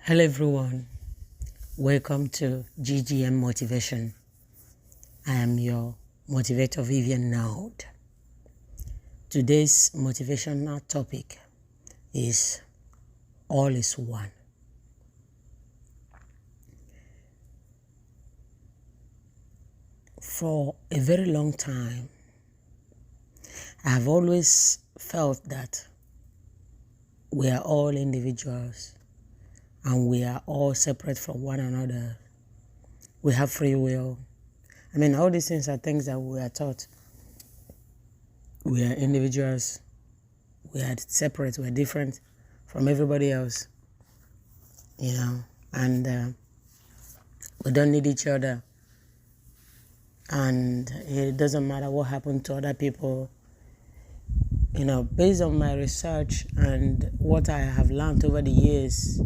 Hello everyone, welcome to GGM Motivation. I am your motivator Vivian Naud. Today's motivational topic is all is one. For a very long time, I have always felt that we are all individuals and we are all separate from one another. We have free will. All these things are things that we are taught. We are individuals. We are separate. We are different from everybody else. And we don't need each other. And it doesn't matter what happened to other people. Based on my research and what I have learned over the years,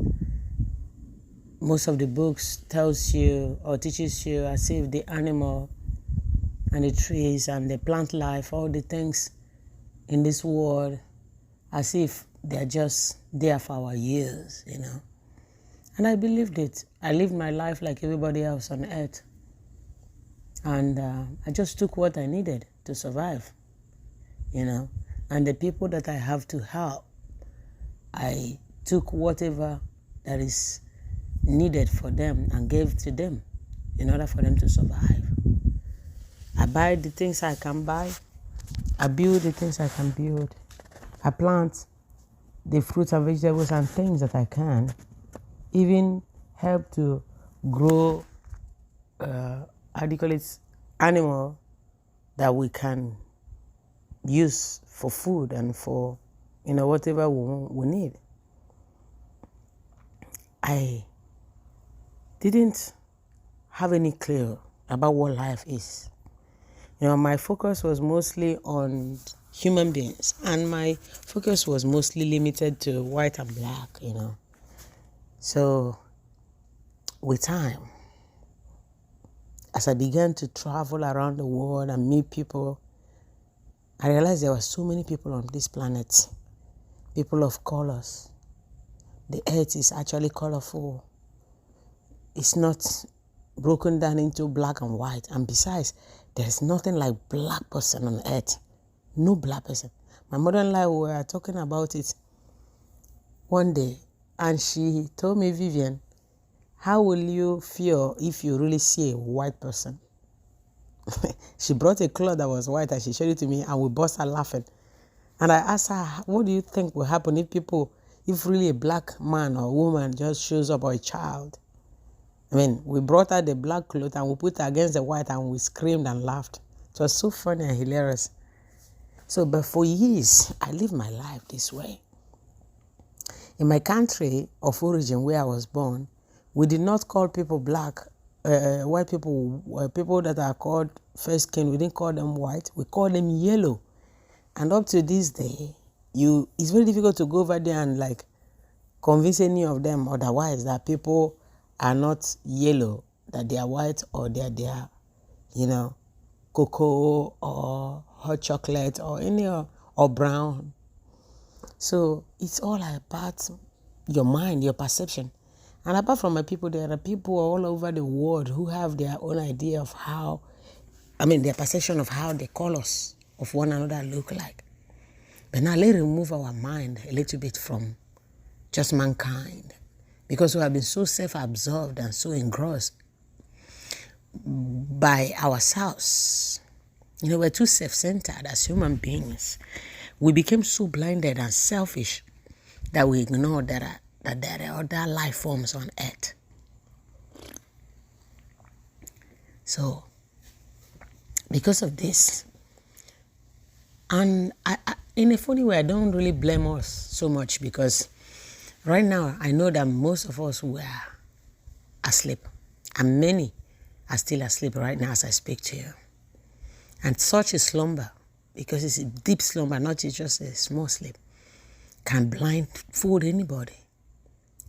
most of the books tells you or teaches you as if the animal and the trees and the plant life, all the things in this world, as if they're just there for our years, And I believed it. I lived my life like everybody else on earth. And I just took what I needed to survive, And the people that I have to help, I took whatever that is needed for them and gave to them in order for them to survive. I buy the things I can buy. I build the things I can build. I plant the fruits and vegetables and things that I can. Even help to grow, animal that we can use for food and for, whatever we need. I didn't have any clue about what life is. My focus was mostly on human beings, and my focus was mostly limited to white and black, So with time, as I began to travel around the world and meet people, I realized there were so many people on this planet, people of colors. The earth is actually colorful. It's not broken down into black and white. And besides, there's nothing like black person on earth. No black person. My mother-in-law, we were talking about it one day, and she told me, Vivian, how will you feel if you really see a white person? She brought a cloth that was white and she showed it to me, and we burst out laughing. And I asked her, what do you think will happen if really a black man or woman just shows up, or a child? We brought out the black cloth and we put it against the white and we screamed and laughed. It was so funny and hilarious. But for years, I lived my life this way. In my country of origin, where I was born, we did not call people black, white people, people that are called fair skin, we didn't call them white, we called them yellow. And up to this day, it's very difficult to go over there and convince any of them otherwise that people are not yellow, that they are white, or they are, cocoa or hot chocolate or or brown. So it's all about your mind, your perception. And apart from my people, there are people all over the world who have their own idea of their perception of how the colors of one another look like. But now let's remove our mind a little bit from just mankind, because we have been so self-absorbed and so engrossed by ourselves. We're too self-centered as human beings. We became so blinded and selfish that we ignore that there are other life forms on earth. So, because of this, and in a funny way, I don't really blame us so much, because right now I know that most of us were asleep, and many are still asleep right now as I speak to you. And such a slumber, because it's a deep slumber, not just a small sleep, can blindfold anybody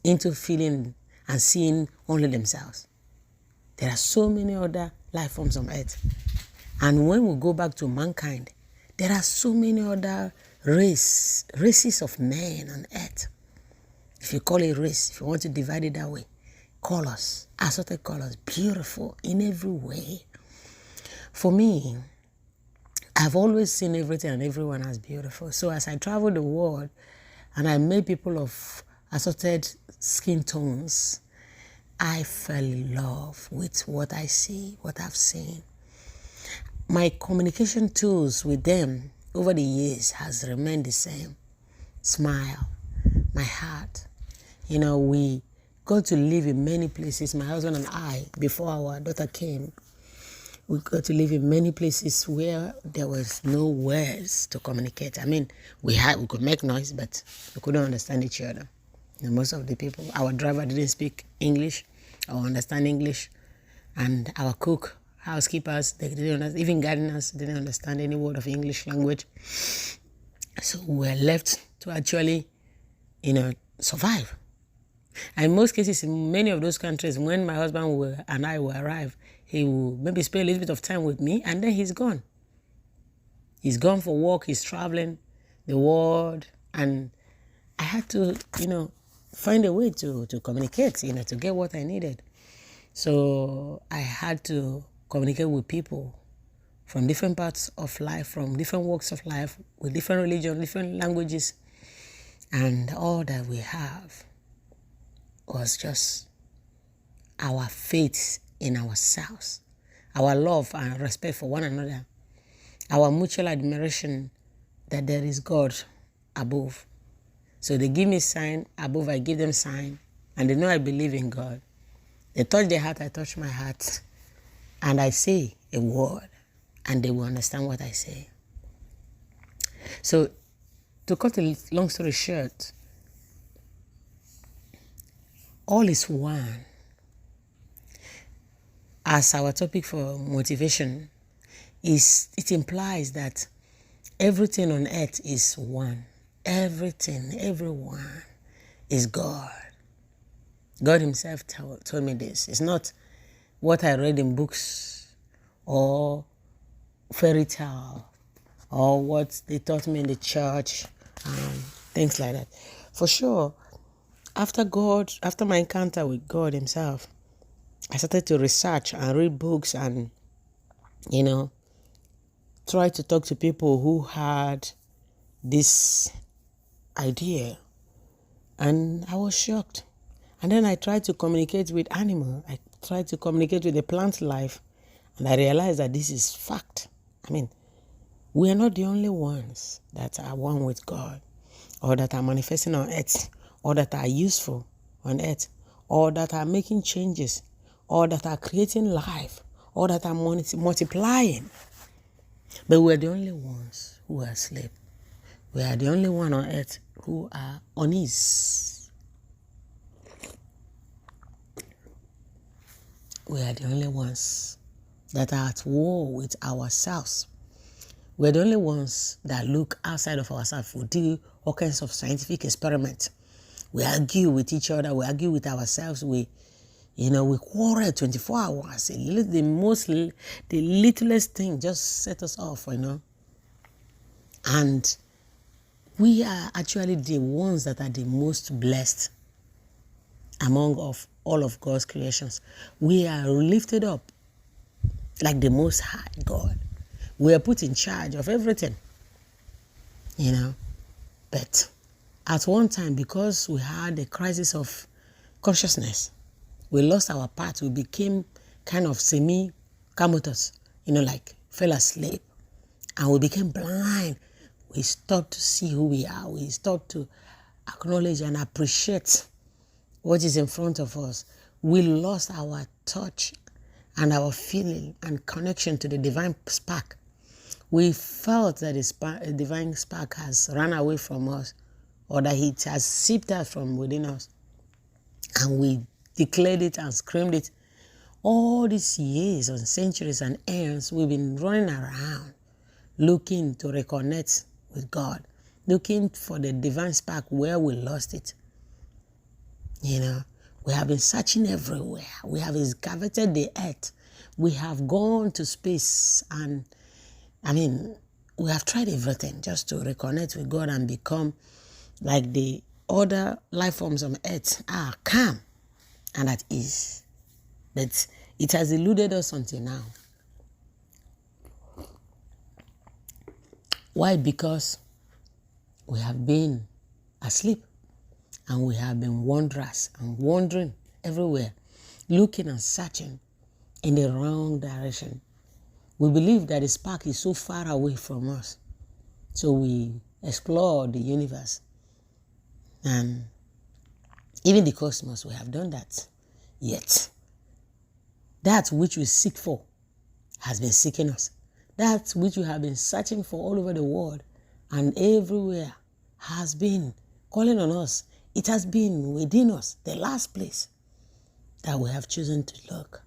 into feeling and seeing only themselves. There are so many other life forms on earth. And when we go back to mankind, there are so many other races of men on earth. If you call it race, if you want to divide it that way, colors, assorted colors, beautiful in every way. For me, I've always seen everything and everyone as beautiful. So as I travel the world and I met people of assorted skin tones, I fell in love with what I see, what I've seen. My communication tools with them over the years has remained the same. Smile, my heart. You know, we got to live in many places, my husband and I, before our daughter came. We got to live in many places where there was no words to communicate. I mean, we could make noise, but we couldn't understand each other. And most of the people, our driver didn't speak English or understand English, and our cook, housekeepers, they didn't understand, even gardeners didn't understand any word of English language. So we were left to actually, survive. And in most cases, in many of those countries, when my husband and I will arrive, he will maybe spend a little bit of time with me, and then he's gone. He's gone for work, he's traveling the world, and I had to, find a way to communicate, to get what I needed. So I had to communicate with people from different parts of life, from different walks of life, with different religions, different languages, and all that we have was just our faith in ourselves, our love and respect for one another, our mutual admiration that there is God above. So they give me sign, above I give them sign, and they know I believe in God. They touch their heart, I touch my heart, and I say a word, and they will understand what I say. So to cut a long story short, all is one. As our topic for motivation it implies that everything on earth is one. Everything, everyone is God. God himself told me this. It's not what I read in books or fairy tale or what they taught me in the church, things like that. For sure, after my encounter with God himself, I started to research and read books and, try to talk to people who had this idea. And I was shocked. And then I tried to communicate with animals. I tried to communicate with the plant life. And I realized that this is fact. I mean, we are not the only ones that are one with God, or that are manifesting on earth, or that are useful on earth, or that are making changes, or that are creating life, or that are multiplying. But we are the only ones who are asleep. We are the only one on earth who are unease. We are the only ones that are at war with ourselves. We're the only ones that look outside of ourselves. We do all kinds of scientific experiments. We argue with each other. We argue with ourselves. We quarrel 24 hours. The littlest thing just set us off, And we are actually the ones that are the most blessed among all of God's creations. We are lifted up like the Most High God. We are put in charge of everything, But at one time, because we had a crisis of consciousness, we lost our path. We became kind of semi-comatose, like fell asleep. And we became blind. We stopped to see who we are. We stopped to acknowledge and appreciate what is in front of us. We lost our touch and our feeling and connection to the divine spark. We felt that the divine spark has run away from us, or that it has seeped out from within us. And we declared it and screamed it. All these years and centuries and eons, we've been running around looking to reconnect with God, looking for the divine spark where we lost it. We have been searching everywhere. We have excavated the earth. We have gone to space, and we have tried everything just to reconnect with God and become like the other life forms on earth are calm and at ease. But it has eluded us until now. Why? Because we have been asleep and we have been wanderers and wandering everywhere, looking and searching in the wrong direction. We believe that the spark is so far away from us. So we explore the universe and even the cosmos. We have done that. Yet, that which we seek for has been seeking us. That which we have been searching for all over the world and everywhere has been calling on us. It has been within us, the last place that we have chosen to look.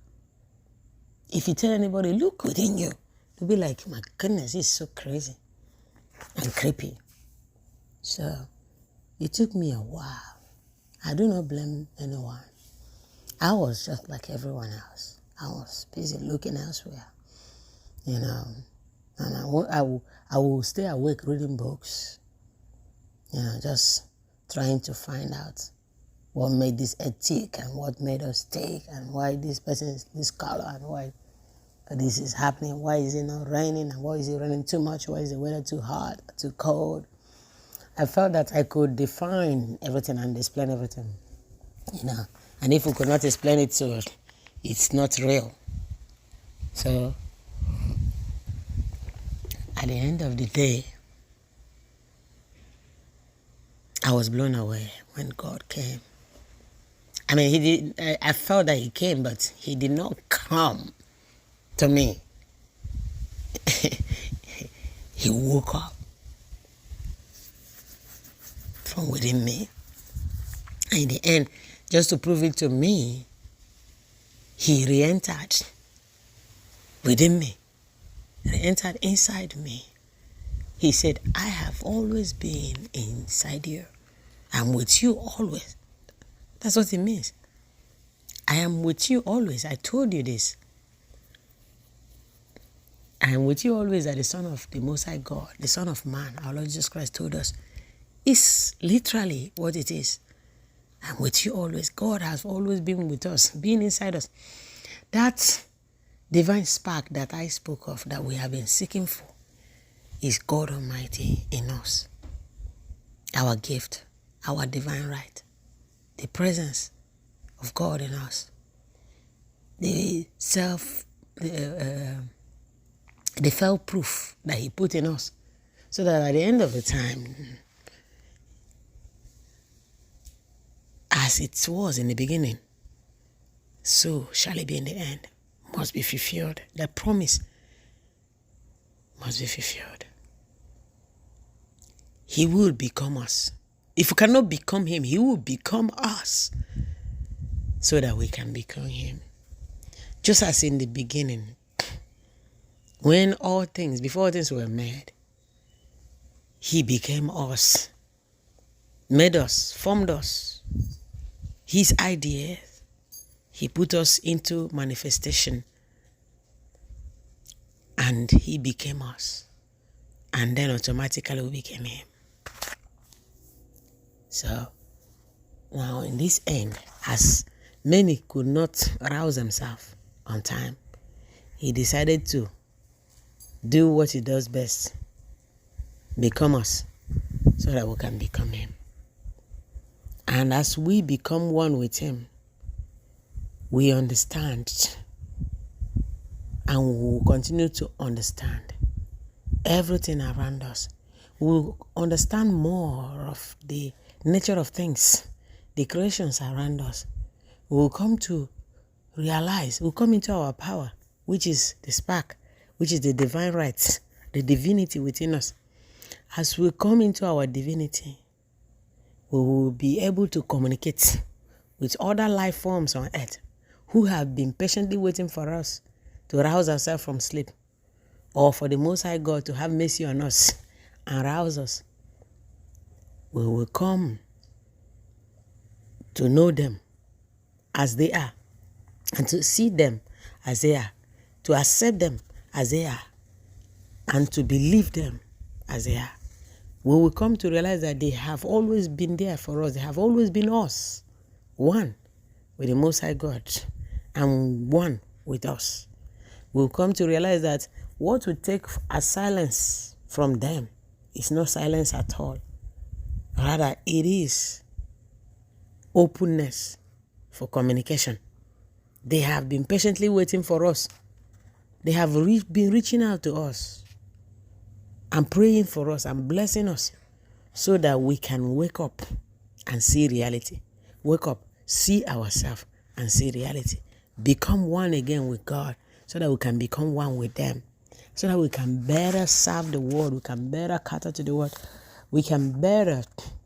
If you tell anybody, look within you, they'll be like, my goodness, it's so crazy and creepy. So it took me a while. I do not blame anyone. I was just like everyone else. I was busy looking elsewhere, and I will stay awake reading books, just trying to find out what made this earth tick and what made us tick and why this person is this color and why this is happening, why is it not raining and why is it raining too much, why is the weather too hot, too cold. I felt that I could define everything and explain everything, and if we could not explain it, so it's not real. So at the end of the day, I was blown away when God came. I mean, I felt that he came, but he did not come to me. He woke up from within me. And in the end, just to prove it to me, he re-entered within me, re-entered inside me. He said, I have always been inside you. I'm with you always. That's what it means. I am with you always. I told you this. I am with you always, that the Son of the Most High God, the Son of Man, our Lord Jesus Christ told us, is literally what it is. I'm with you always. God has always been with us, being inside us. That divine spark that I spoke of, that we have been seeking for, is God Almighty in us. Our gift, our divine right, the presence of God in us, the felt proof that he put in us, so that at the end of the time, as it was in the beginning, so shall it be in the end. Must be fulfilled. That promise must be fulfilled. He will become us. If we cannot become him, he will become us, so that we can become him. Just as in the beginning, when before all things were made, he became us, made us, formed us. His ideas, he put us into manifestation, and he became us. And then automatically we became him. So now in this end, as many could not rouse themselves on time, he decided to do what he does best, become us, so that we can become him. And as we become one with him, we understand, and we will continue to understand everything around us. We will understand more of the nature of things, the creations around us. We will come to realize, we'll come into our power, which is the spark, which is the divine rights, the divinity within us. As we come into our divinity, we will be able to communicate with other life forms on earth who have been patiently waiting for us to rouse ourselves from sleep, or for the Most High God to have mercy on us and rouse us. We will come to know them as they are, and to see them as they are, to accept them as they are, and to believe them as they are. when we come to realize that they have always been there for us, they have always been us, one with the Most High God and one with us, we'll come to realize that what we take as silence from them is not silence at all. Rather, it is openness for communication. They have been patiently waiting for us. They have been reaching out to us and praying for us and blessing us so that we can wake up and see reality. Wake up, see ourselves and see reality. Become one again with God so that we can become one with them. So that we can better serve the world. We can better cater to the world. We can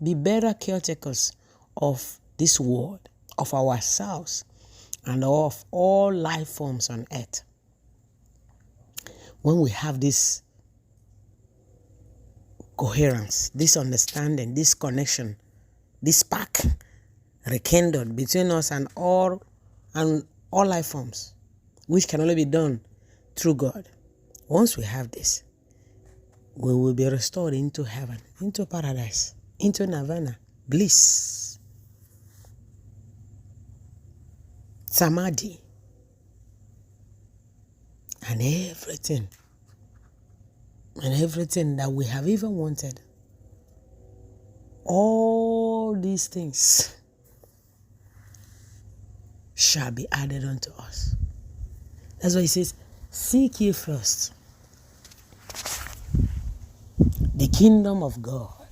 be better caretakers of this world, of ourselves, and of all life forms on earth. When we have this coherence, this understanding, this connection, this spark rekindled between us and all life forms, which can only be done through God. Once we have this, we will be restored into heaven, into paradise, into nirvana, bliss, samadhi, and everything that we have even wanted. All these things shall be added unto us. That's why he says, seek ye first the kingdom of God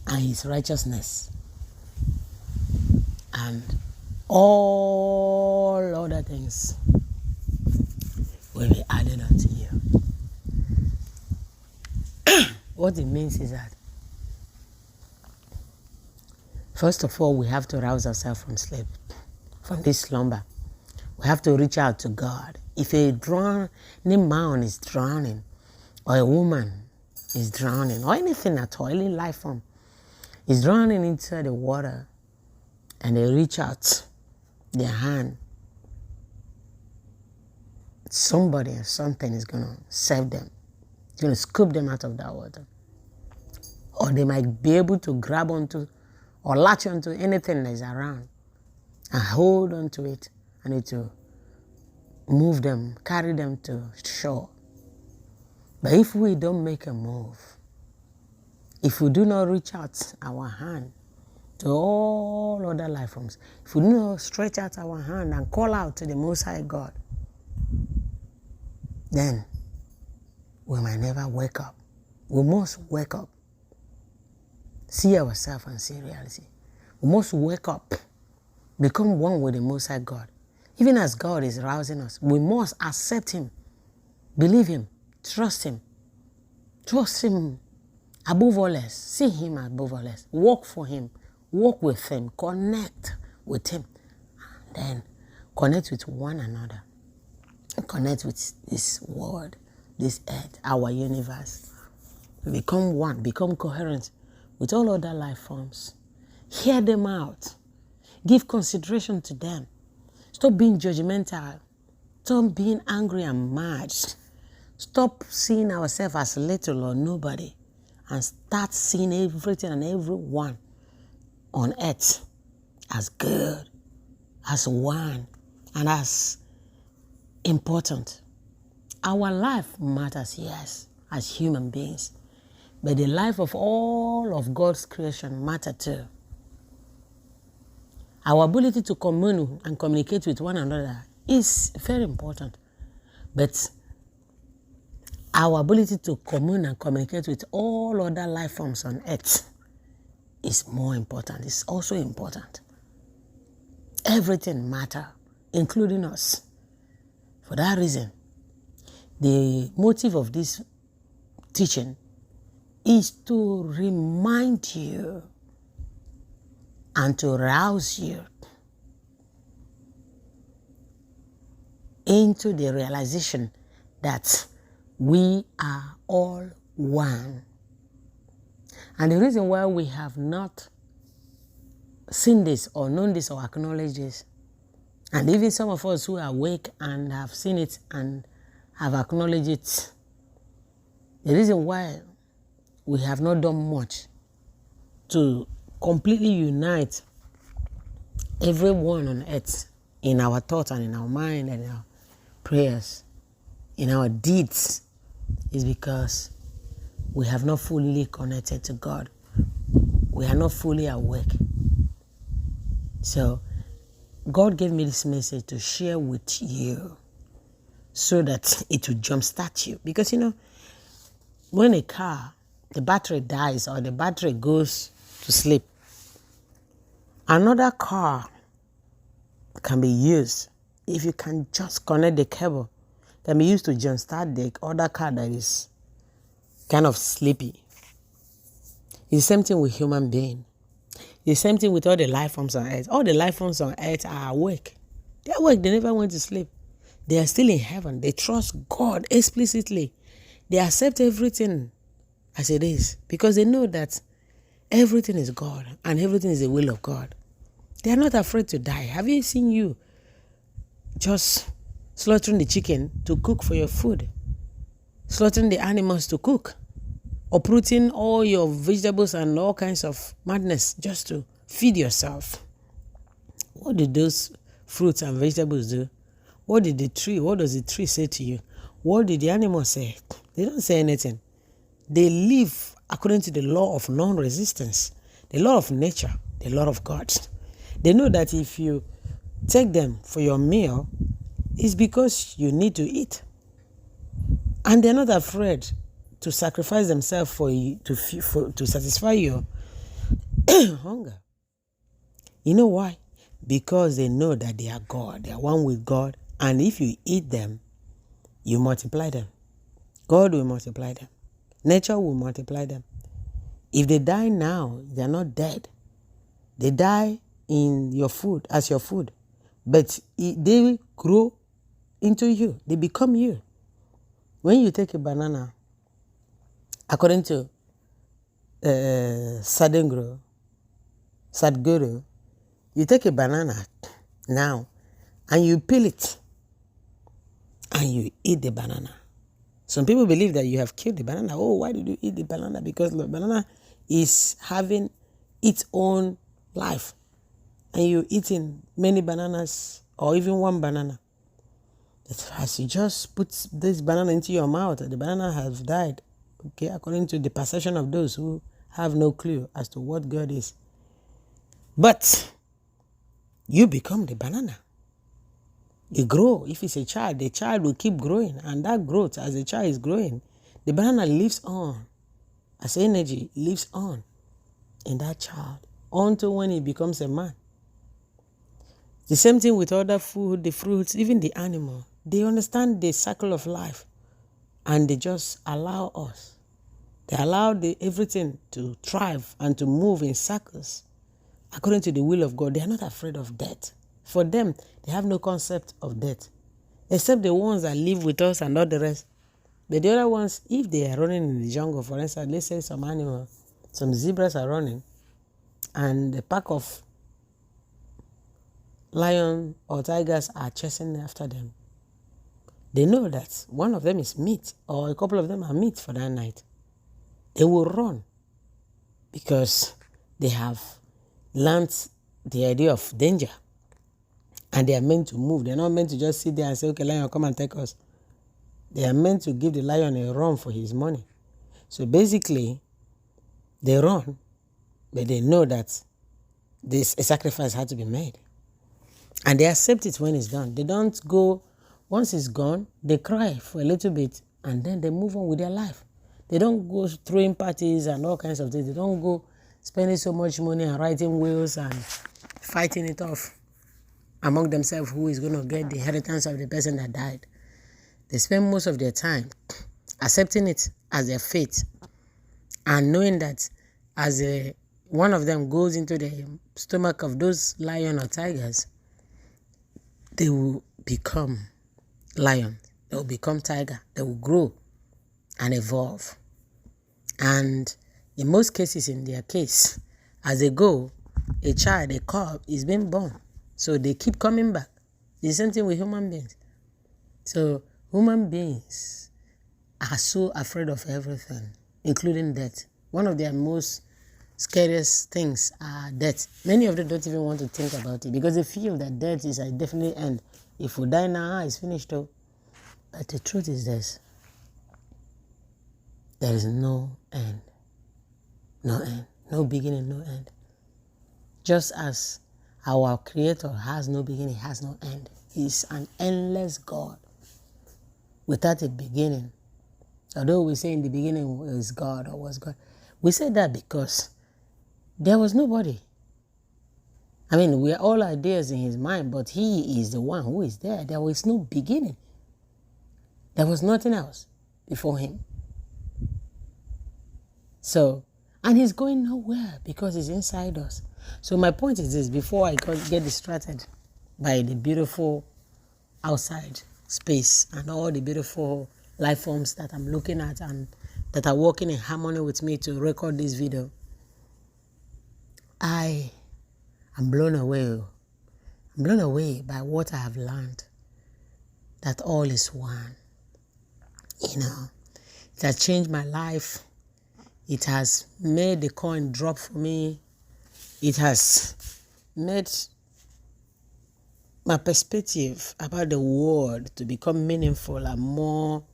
and his righteousness, and all other things will be added unto you. What it means is that, first of all, we have to rouse ourselves from sleep, from this slumber. We have to reach out to God. If a drowning man is drowning, or a woman is drowning, or anything at all, any life form is drowning into the water, and they reach out their hand, somebody or something is going to save them. It's going to scoop them out of that water. Or they might be able to grab onto or latch onto anything that is around and hold onto it, and it will move them, carry them to shore. But if we don't make a move, if we do not reach out our hand to all other life forms, if we do not stretch out our hand and call out to the Most High God, then we might never wake up. We must wake up, see ourselves and see reality. We must wake up, become one with the Most High God. Even as God is rousing us, we must accept him, believe him, trust him above all else, see him above all else, walk for him, walk with him, connect with him, and then connect with one another, connect with this world, this earth, our universe. Become one, become coherent with all other life forms. Hear them out. Give consideration to them. Stop being judgmental. Stop being angry and mad. Stop seeing ourselves as little or nobody, and start seeing everything and everyone on earth as good, as one, and as important. Our life matters, yes, as human beings, but the life of all of God's creation matters too. Our ability to commune and communicate with one another is very important, but our ability to commune and communicate with all other life forms on earth is more important. It's also important. Everything matters, including us. For that reason, the motive of this teaching is to remind you and to rouse you into the realization that we are all one. And the reason why we have not seen this or known this or acknowledged this, and even some of us who are awake and have seen it and have acknowledged it, The reason why we have not done much to completely unite everyone on earth in our thoughts and in our mind and in our prayers, in our deeds, is because we have not fully connected to God. We are not fully awake. So God gave me this message to share with you so that it will jumpstart you. Because, when a car, the battery dies or the battery goes to sleep, another car can be used. If you can just connect the cable, can be used to jumpstart the other car that is kind of sleepy. It's the same thing with human being. The same thing with all the life forms on earth. All the life forms on earth are awake. They're awake. They never went to sleep. They are still in heaven. They trust God explicitly. They accept everything as it is because they know that everything is God and everything is the will of God. They are not afraid to die. Have you seen you just slaughtering the chicken to cook for your food? Slaughtering the animals to cook? Uprooting all your vegetables and all kinds of madness just to feed yourself? What did those fruits and vegetables do? What does the tree say to you? What did the animals say? They don't say anything. They live according to the law of non-resistance, the law of nature, the law of God. They know that if you take them for your meal, it's because you need to eat. And they're not afraid to sacrifice themselves for you, to satisfy your hunger. You know why? Because they know that they are God. They are one with God. And if you eat them, you multiply them. God will multiply them. Nature will multiply them. If they die now, they are not dead. They die in your food, as your food. But they grow into you. They become you. When you take a banana, according to Sadhguru, you take a banana now and you peel it and you eat the banana. Some people believe that you have killed the banana. Oh, why did you eat the banana? Because the banana is having its own life. And you're eating many bananas or even one banana. As you just put this banana into your mouth, the banana has died. Okay, according to the perception of those who have no clue as to what God is. But you become the banana. You grow. If it's a child, the child will keep growing. And that growth, as the child is growing, the banana lives on. As energy lives on in that child until when he becomes a man. The same thing with other food, the fruits, even the animal. They understand the cycle of life and they just allow us. They allow everything to thrive and to move in circles according to the will of God. They are not afraid of death. For them, they have no concept of death, except the ones that live with us and not the rest. But the other ones, if they are running in the jungle, for instance, let's say some zebras are running, and a pack of lion or tigers are chasing after them. They know that one of them is meat, or a couple of them are meat for that night. They will run because they have learned the idea of danger. And they are meant to move. They're not meant to just sit there and say, okay, lion, come and take us. They are meant to give the lion a run for his money. So basically, they run, but they know that a sacrifice had to be made. And they accept it when it's done. They don't go, once it's gone, they cry for a little bit, and then they move on with their life. They don't go throwing parties and all kinds of things. They don't go spending so much money and writing wills and fighting it off among themselves who is going to get the inheritance of the person that died. They spend most of their time accepting it as their fate and knowing that as one of them goes into the stomach of those lion or tigers, they will become lion, they will become tiger, they will grow and evolve. And in most cases, in their case, as they go, a child, a cub is being born. So they keep coming back. It's the same thing with human beings. So human beings are so afraid of everything, including death. One of their most scariest things are death. Many of them don't even want to think about it because they feel that death is a definite end. If we die now, it's finished though. But the truth is this: there is no end. No end. No beginning, no end. Just as our Creator has no beginning, has no end. He's an endless God without a beginning. Although we say in the beginning is God or was God, we say that because there was nobody. I mean, we are all ideas in his mind, but he is the one who is there. There was no beginning. There was nothing else before him. So, and he's going nowhere because he's inside us. So my point is this, before I get distracted by the beautiful outside space and all the beautiful life forms that I'm looking at and that are working in harmony with me to record this video, I am blown away. I'm blown away by what I have learned, that all is one. You know, it has changed my life. It has made the coin drop for me. It has made my perspective about the world to become meaningful and more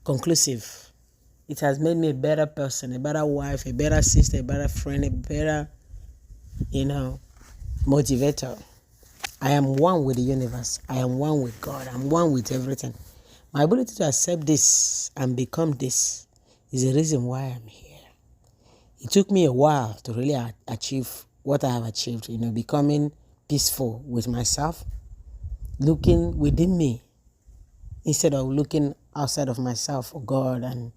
conclusive. It has made me a better person, a better wife, a better sister, a better friend, a better, motivator. I am one with the universe. I am one with God. I'm one with everything. My ability to accept this and become this is the reason why I'm here. It took me a while to really achieve what I have achieved, becoming peaceful with myself, looking within me instead of looking outside of myself for God and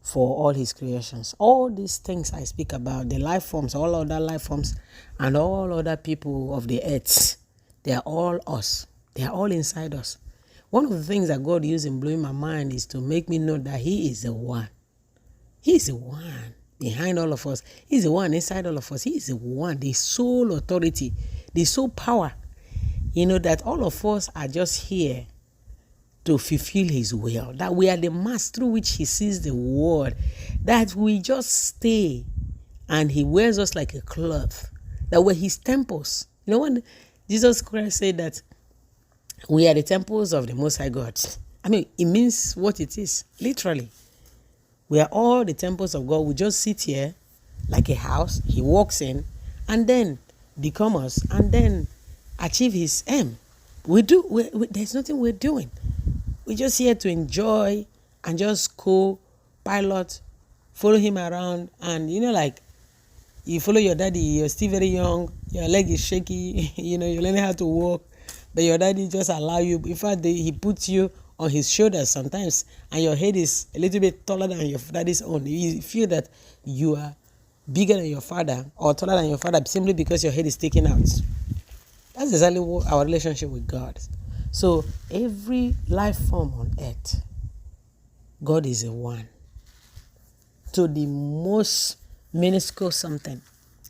for all his creations. All these things I speak about, the life forms, all other life forms, and all other people of the earth, they are all us. They are all inside us. One of the things that God used in blowing my mind is to make me know that he is the one. He is the one behind all of us. He's the one inside all of us. He is the one, the sole authority, the sole power. That all of us are just here to fulfill his will. That we are the mask through which he sees the world. That we just stay and he wears us like a cloth. That we're his temples. When Jesus Christ said that we are the temples of the Most High God, I mean, it means what it is, literally. We are all the temples of God. We just sit here like a house. He walks in and then become us and then achieve his aim. There's nothing we're doing. We're just here to enjoy and just co-pilot, follow him around. And, like you follow your daddy, you're still very young, your leg is shaky, you're learning how to walk, but your daddy just allow you. In fact, he puts you on his shoulders sometimes, and your head is a little bit taller than your daddy's own. You feel that you are bigger than your father or taller than your father simply because your head is sticking out. That's exactly what our relationship with God is. So every life form on earth, God is a one. To the most minuscule something,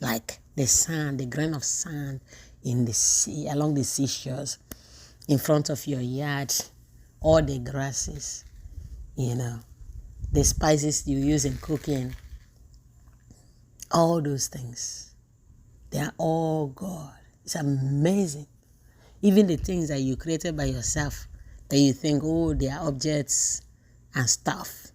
like the sand, the grain of sand in the sea, along the seashores, in front of your yard, all the grasses, the spices you use in cooking, all those things, they are all God. It's amazing. Even the things that you created by yourself, that you think, they are objects and stuff,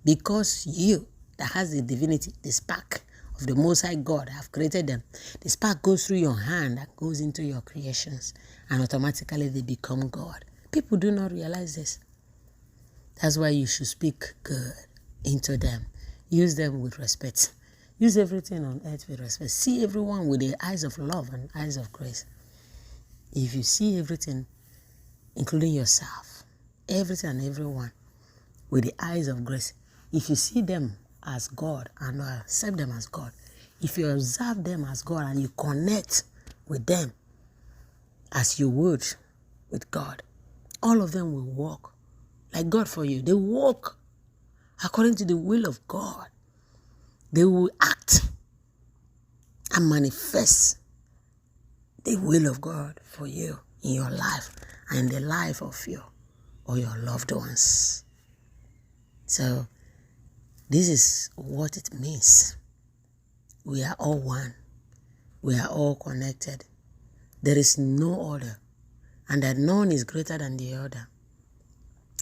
because you, that has the divinity, the spark of the Most High God, have created them. The spark goes through your hand and goes into your creations, and automatically they become God. People do not realize this. That's why you should speak good into them. Use them with respect. Use everything on earth with respect. See everyone with the eyes of love and eyes of grace. If you see everything, including yourself, everything and everyone, with the eyes of grace, if you see them as God and accept them as God, if you observe them as God and you connect with them as you would with God, all of them will walk like God for you. They walk according to the will of God. They will act and manifest the will of God for you in your life and the life of you or your loved ones. So this is what it means. We are all one. We are all connected. There is no other, and that none is greater than the other.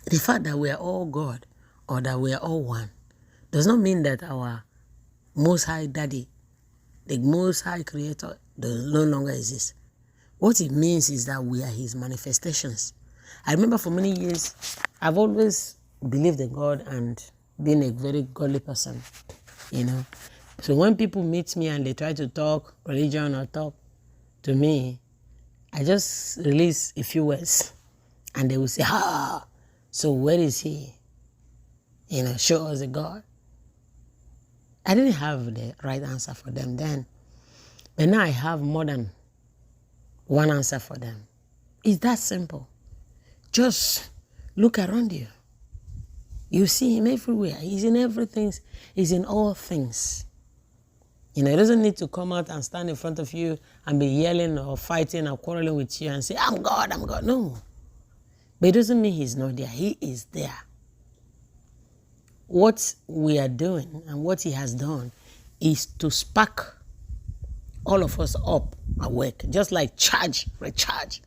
The fact that we are all God or that we are all one does not mean that our Most High Daddy, the Most High Creator, does no longer exist. What it means is that we are His manifestations. I remember for many years, I've always believed in God and been a very godly person, you know. So when people meet me and they try to talk religion or talk to me, I just release a few words and they will say, so where is He? You know, show us a God. I didn't have the right answer for them then. But now I have more than one answer for them. It's that simple. Just look around you. You see Him everywhere. He's in everything. He's in all things. You know, He doesn't need to come out and stand in front of you and be yelling or fighting or quarreling with you and say, I'm God, I'm God. No. But it doesn't mean He's not there. He is there. What we are doing and what He has done is to spark all of us up awake, just like recharge.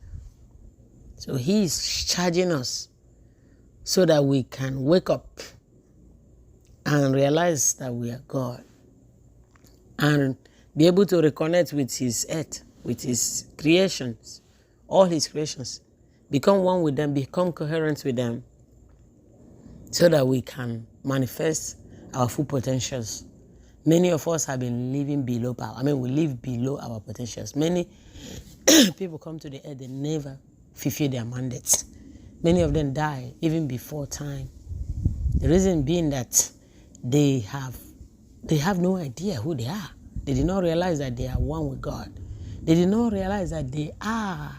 So He is charging us so that we can wake up and realize that we are God and be able to reconnect with His earth, with His creations, all His creations, become one with them, become coherent with them, so that we can manifest our full potentials. Many of us have been living below power. We live below our potentials. Many people come to the earth, they never fulfill their mandates. Many of them die even before time. The reason being that they have no idea who they are. They did not realize that they are one with God. They did not realize that they are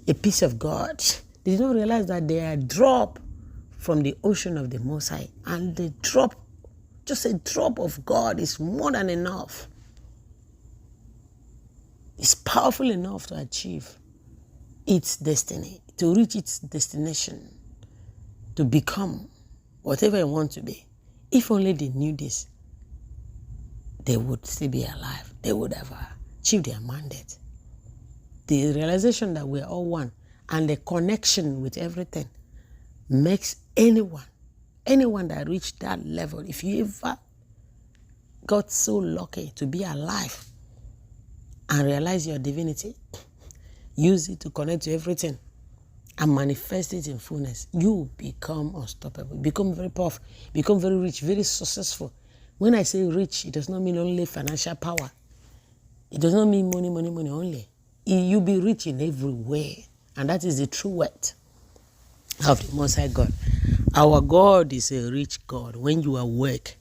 a piece of God. They did not realize that they are a drop from the ocean of the Most High. And the drop, just a drop of God is more than enough. It's powerful enough to achieve its destiny, to reach its destination, to become whatever it wants to be. If only they knew this, they would still be alive. They would have achieved their mandate. The realization that we're all one and the connection with everything makes anyone that reached that level, if you ever got so lucky to be alive and realize your divinity, use it to connect to everything and manifest it in fullness, you become unstoppable, become very powerful, become very rich, very successful. When I say rich, it does not mean only financial power. It does not mean money only. You be rich in every way. And that is the true word of the Most High God. Our God is a rich God. When you awake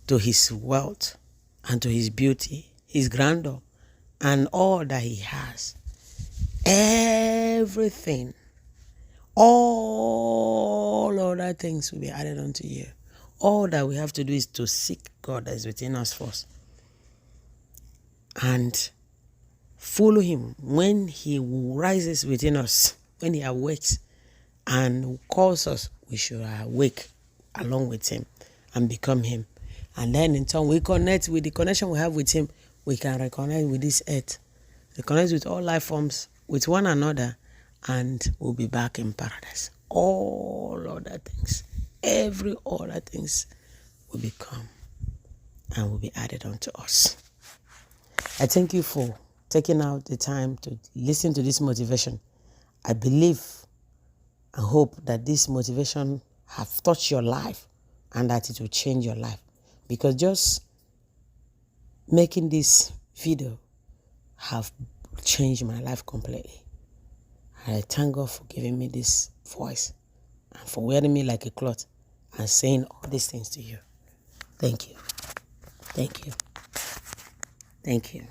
to His wealth and to His beauty, His grandeur, and all that He has, everything, all other things will be added unto you. All that we have to do is to seek God that is within us first and follow Him. When He rises within us, when He awakes and calls us, we should awake along with Him and become Him. And then in turn, we connect with the connection we have with Him. We can reconnect with this earth, reconnect with all life forms, with one another, and we'll be back in paradise. All other things, every other things will become and will be added unto us. I thank you for taking out the time to listen to this motivation. I believe and hope that this motivation have touched your life and that it will change your life. Because just making this video have changed my life completely. I thank God for giving me this voice and for wearing me like a cloth and saying all these things to you. Thank you. Thank you. Thank you.